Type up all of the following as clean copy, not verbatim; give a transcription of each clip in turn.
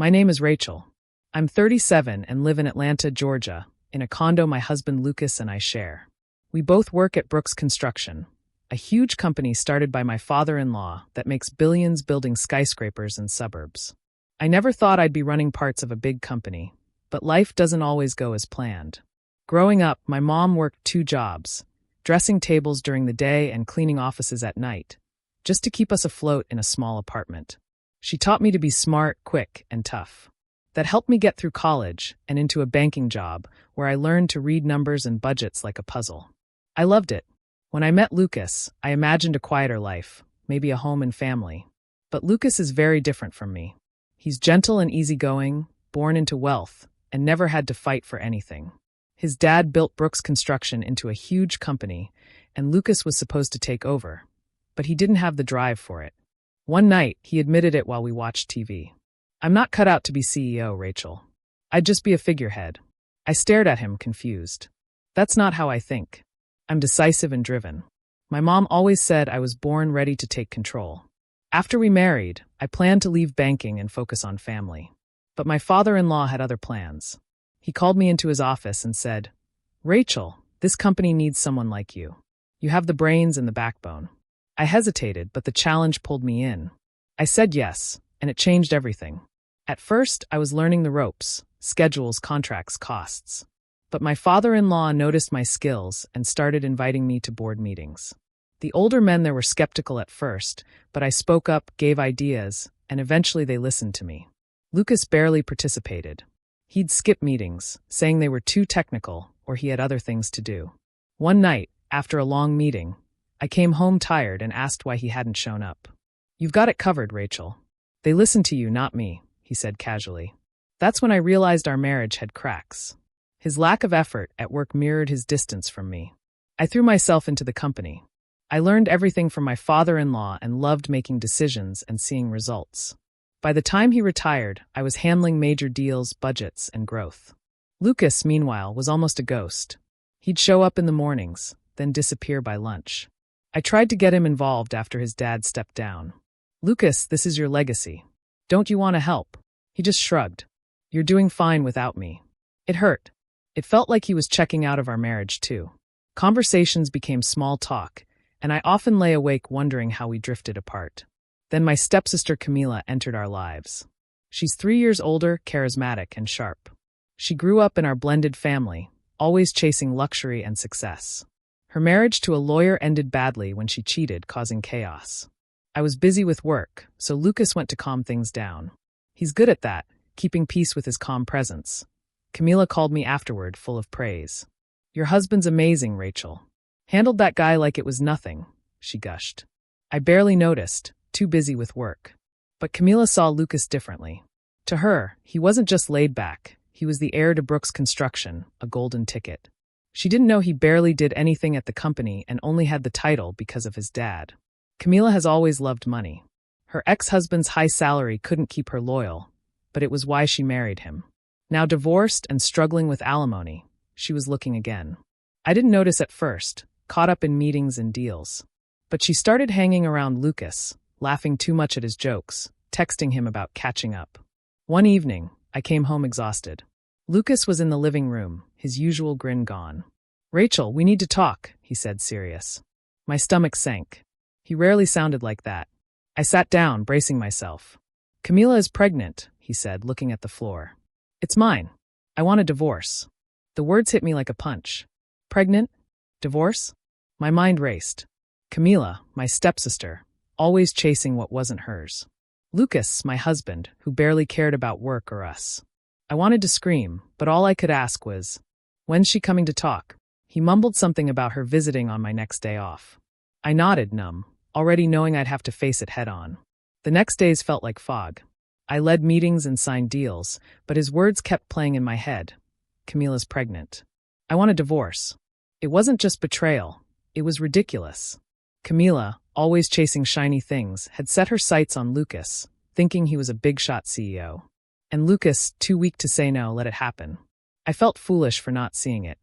My name is Rachel. I'm 37 and live in Atlanta, Georgia, in a condo my husband Lucas and I share. We both work at Brooks Construction, a huge company started by my father-in-law that makes billions building skyscrapers in suburbs. I never thought I'd be running parts of a big company, but life doesn't always go as planned. Growing up, my mom worked 2 jobs, dressing tables during the day and cleaning offices at night, just to keep us afloat in a small apartment. She taught me to be smart, quick, and tough. That helped me get through college and into a banking job where I learned to read numbers and budgets like a puzzle. I loved it. When I met Lucas, I imagined a quieter life, maybe a home and family. But Lucas is very different from me. He's gentle and easygoing, born into wealth, and never had to fight for anything. His dad built Brooks Construction into a huge company, and Lucas was supposed to take over. But he didn't have the drive for it. One night, he admitted it while we watched TV. "I'm not cut out to be CEO, Rachel. I'd just be a figurehead." I stared at him, confused. That's not how I think. I'm decisive and driven. My mom always said I was born ready to take control. After we married, I planned to leave banking and focus on family. But my father-in-law had other plans. He called me into his office and said, "Rachel, this company needs someone like you. You have the brains and the backbone." I hesitated, but the challenge pulled me in. I said yes, and it changed everything. At first, I was learning the ropes, schedules, contracts, costs. But my father-in-law noticed my skills and started inviting me to board meetings. The older men there were skeptical at first, but I spoke up, gave ideas, and eventually they listened to me. Lucas barely participated. He'd skip meetings, saying they were too technical or he had other things to do. One night, after a long meeting, I came home tired and asked why he hadn't shown up. "You've got it covered, Rachel. They listen to you, not me," he said casually. That's when I realized our marriage had cracks. His lack of effort at work mirrored his distance from me. I threw myself into the company. I learned everything from my father-in-law and loved making decisions and seeing results. By the time he retired, I was handling major deals, budgets, and growth. Lucas, meanwhile, was almost a ghost. He'd show up in the mornings, then disappear by lunch. I tried to get him involved after his dad stepped down. "Lucas, this is your legacy. Don't you want to help?" He just shrugged. "You're doing fine without me." It hurt. It felt like he was checking out of our marriage too. Conversations became small talk, and I often lay awake wondering how we drifted apart. Then my stepsister Camila entered our lives. She's 3 years older, charismatic, and sharp. She grew up in our blended family, always chasing luxury and success. Her marriage to a lawyer ended badly when she cheated, causing chaos. I was busy with work, so Lucas went to calm things down. He's good at that, keeping peace with his calm presence. Camila called me afterward, full of praise. "Your husband's amazing, Rachel. Handled that guy like it was nothing," she gushed. I barely noticed, too busy with work. But Camila saw Lucas differently. To her, he wasn't just laid back, he was the heir to Brooks Construction, a golden ticket. She didn't know he barely did anything at the company and only had the title because of his dad. Camila has always loved money. Her ex-husband's high salary couldn't keep her loyal, but it was why she married him. Now divorced and struggling with alimony, she was looking again. I didn't notice at first, caught up in meetings and deals. But she started hanging around Lucas, laughing too much at his jokes, texting him about catching up. One evening, I came home exhausted. Lucas was in the living room, his usual grin gone. "Rachel, we need to talk," he said, serious. My stomach sank. He rarely sounded like that. I sat down, bracing myself. "Camila is pregnant," he said, looking at the floor. "It's mine. I want a divorce." The words hit me like a punch. Pregnant? Divorce? My mind raced. Camila, my stepsister, always chasing what wasn't hers. Lucas, my husband, who barely cared about work or us. I wanted to scream, but all I could ask was, "When's she coming to talk?" He mumbled something about her visiting on my next day off. I nodded, numb, already knowing I'd have to face it head-on. The next days felt like fog. I led meetings and signed deals, but his words kept playing in my head. Camila's pregnant. I want a divorce. It wasn't just betrayal. It was ridiculous. Camila, always chasing shiny things, had set her sights on Lucas, thinking he was a big-shot CEO. And Lucas, too weak to say no, let it happen. I felt foolish for not seeing it.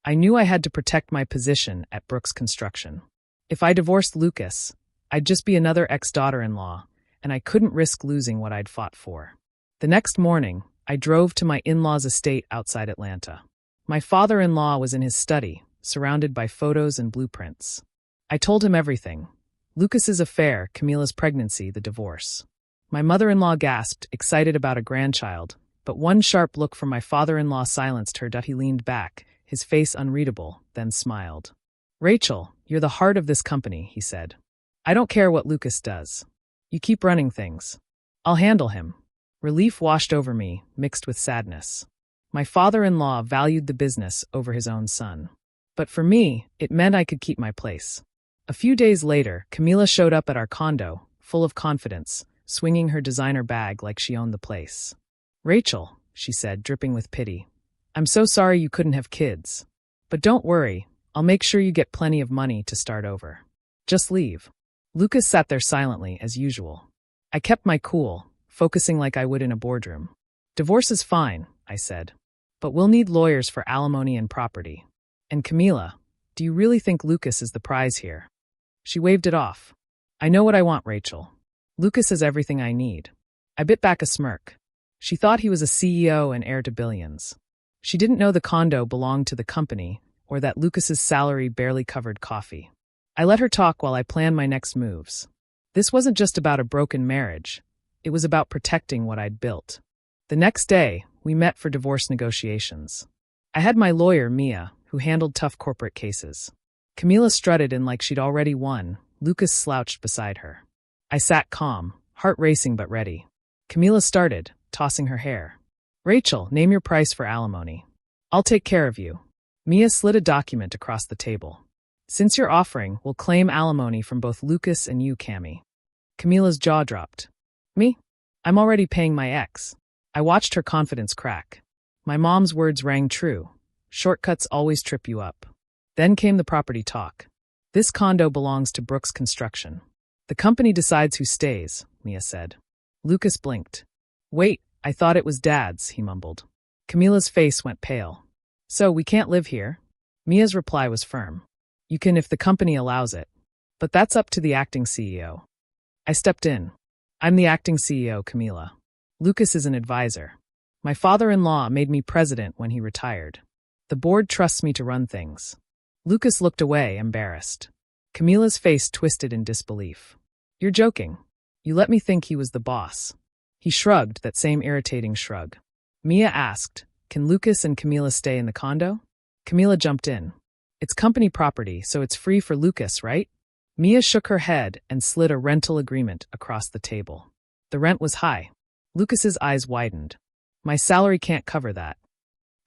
I knew I had to protect my position at Brooks Construction. If I divorced Lucas, I'd just be another ex-daughter-in-law, and I couldn't risk losing what I'd fought for. The next morning, I drove to my in-laws' estate outside Atlanta. My father-in-law was in his study, surrounded by photos and blueprints. I told him everything. Lucas's affair, Camila's pregnancy, the divorce. My mother-in-law gasped, excited about a grandchild, but one sharp look from my father-in-law silenced her. He leaned back, his face unreadable, then smiled. "Rachel, you're the heart of this company," he said. "I don't care what Lucas does. You keep running things. I'll handle him." Relief washed over me, mixed with sadness. My father-in-law valued the business over his own son. But for me, it meant I could keep my place. A few days later, Camila showed up at our condo, full of confidence, swinging her designer bag like she owned the place. "Rachel," she said, dripping with pity, "I'm so sorry you couldn't have kids. But don't worry, I'll make sure you get plenty of money to start over. Just leave." Lucas sat there silently, as usual. I kept my cool, focusing like I would in a boardroom. "Divorce is fine," I said. "But we'll need lawyers for alimony and property. And Camila, do you really think Lucas is the prize here?" She waved it off. "I know what I want, Rachel. Lucas has everything I need." I bit back a smirk. She thought he was a CEO and heir to billions. She didn't know the condo belonged to the company, or that Lucas's salary barely covered coffee. I let her talk while I planned my next moves. This wasn't just about a broken marriage. It was about protecting what I'd built. The next day, we met for divorce negotiations. I had my lawyer, Mia, who handled tough corporate cases. Camila strutted in like she'd already won. Lucas slouched beside her. I sat calm, heart racing but ready. Camila started, tossing her hair. "Rachel, name your price for alimony. I'll take care of you." Mia slid a document across the table. "Since you're offering, we'll claim alimony from both Lucas and you, Cammy." Camila's jaw dropped. "Me? I'm already paying my ex." I watched her confidence crack. My mom's words rang true. Shortcuts always trip you up. Then came the property talk. "This condo belongs to Brooks Construction. The company decides who stays," Mia said. Lucas blinked. "Wait, I thought it was Dad's," he mumbled. Camila's face went pale. "So we can't live here?" Mia's reply was firm. "You can if the company allows it. But that's up to the acting CEO." I stepped in. "I'm the acting CEO, Camila. Lucas is an advisor. My father-in-law made me president when he retired. The board trusts me to run things." Lucas looked away, embarrassed. Camila's face twisted in disbelief. "You're joking. You let me think he was the boss." He shrugged, that same irritating shrug. Mia asked, "Can Lucas and Camila stay in the condo?" Camila jumped in. "It's company property, so it's free for Lucas, right?" Mia shook her head and slid a rental agreement across the table. The rent was high. Lucas's eyes widened. "My salary can't cover that."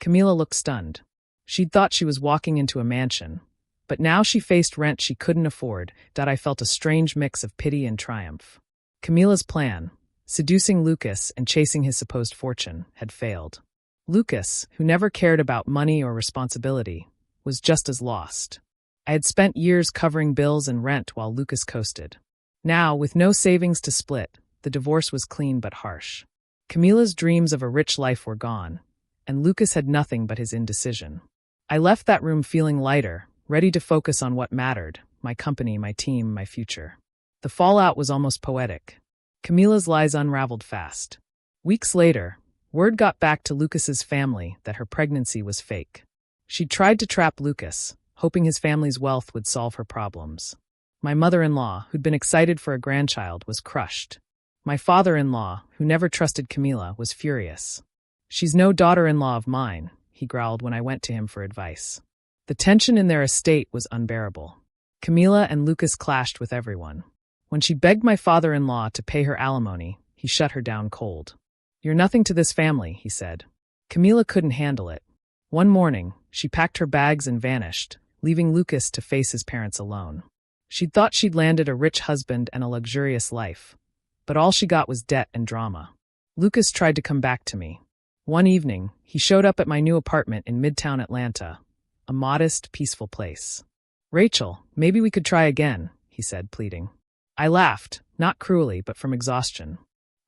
Camila looked stunned. She'd thought she was walking into a mansion, but now she faced rent she couldn't afford. I felt a strange mix of pity and triumph. Camila's plan, seducing Lucas and chasing his supposed fortune, had failed. Lucas, who never cared about money or responsibility, was just as lost. I had spent years covering bills and rent while Lucas coasted. Now, with no savings to split, the divorce was clean but harsh. Camila's dreams of a rich life were gone, and Lucas had nothing but his indecision. I left that room feeling lighter, ready to focus on what mattered: my company, my team, my future. The fallout was almost poetic. Camila's lies unraveled fast. Weeks later, word got back to Lucas's family that her pregnancy was fake. She'd tried to trap Lucas, hoping his family's wealth would solve her problems. My mother-in-law, who'd been excited for a grandchild, was crushed. My father-in-law, who never trusted Camila, was furious. "She's no daughter-in-law of mine," he growled when I went to him for advice. The tension in their estate was unbearable. Camila and Lucas clashed with everyone. When she begged my father-in-law to pay her alimony, he shut her down cold. "You're nothing to this family," he said. Camila couldn't handle it. One morning, she packed her bags and vanished, leaving Lucas to face his parents alone. She'd thought she'd landed a rich husband and a luxurious life, but all she got was debt and drama. Lucas tried to come back to me. One evening, he showed up at my new apartment in Midtown Atlanta, a modest, peaceful place. "Rachel, maybe we could try again," he said, pleading. I laughed, not cruelly, but from exhaustion.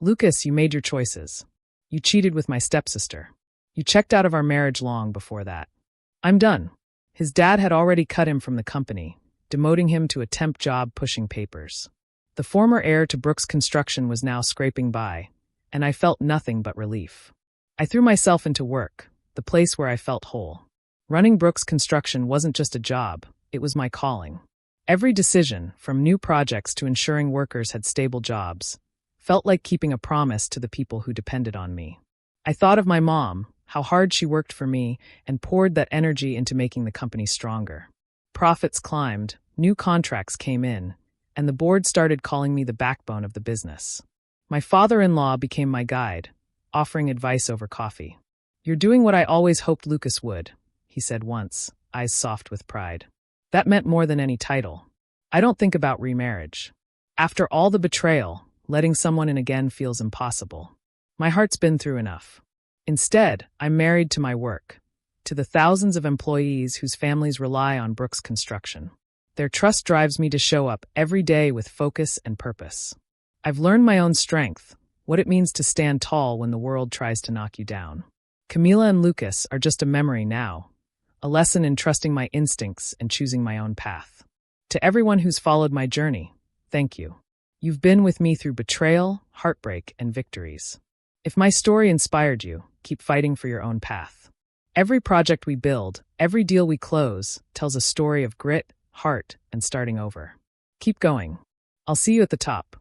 "Lucas, you made your choices. You cheated with my stepsister. You checked out of our marriage long before that. I'm done." His dad had already cut him from the company, demoting him to a temp job pushing papers. The former heir to Brooks Construction was now scraping by, and I felt nothing but relief. I threw myself into work, the place where I felt whole. Running Brooks Construction wasn't just a job, it was my calling. Every decision, from new projects to ensuring workers had stable jobs, felt like keeping a promise to the people who depended on me. I thought of my mom, how hard she worked for me, and poured that energy into making the company stronger. Profits climbed, new contracts came in, and the board started calling me the backbone of the business. My father-in-law became my guide, offering advice over coffee. "You're doing what I always hoped Lucas would," he said once, eyes soft with pride. That meant more than any title. I don't think about remarriage. After all the betrayal, letting someone in again feels impossible. My heart's been through enough. Instead, I'm married to my work, to the thousands of employees whose families rely on Brooks Construction. Their trust drives me to show up every day with focus and purpose. I've learned my own strength, what it means to stand tall when the world tries to knock you down. Camila and Lucas are just a memory now, a lesson in trusting my instincts and choosing my own path. To everyone who's followed my journey, thank you. You've been with me through betrayal, heartbreak, and victories. If my story inspired you, keep fighting for your own path. Every project we build, every deal we close, tells a story of grit, heart, and starting over. Keep going. I'll see you at the top.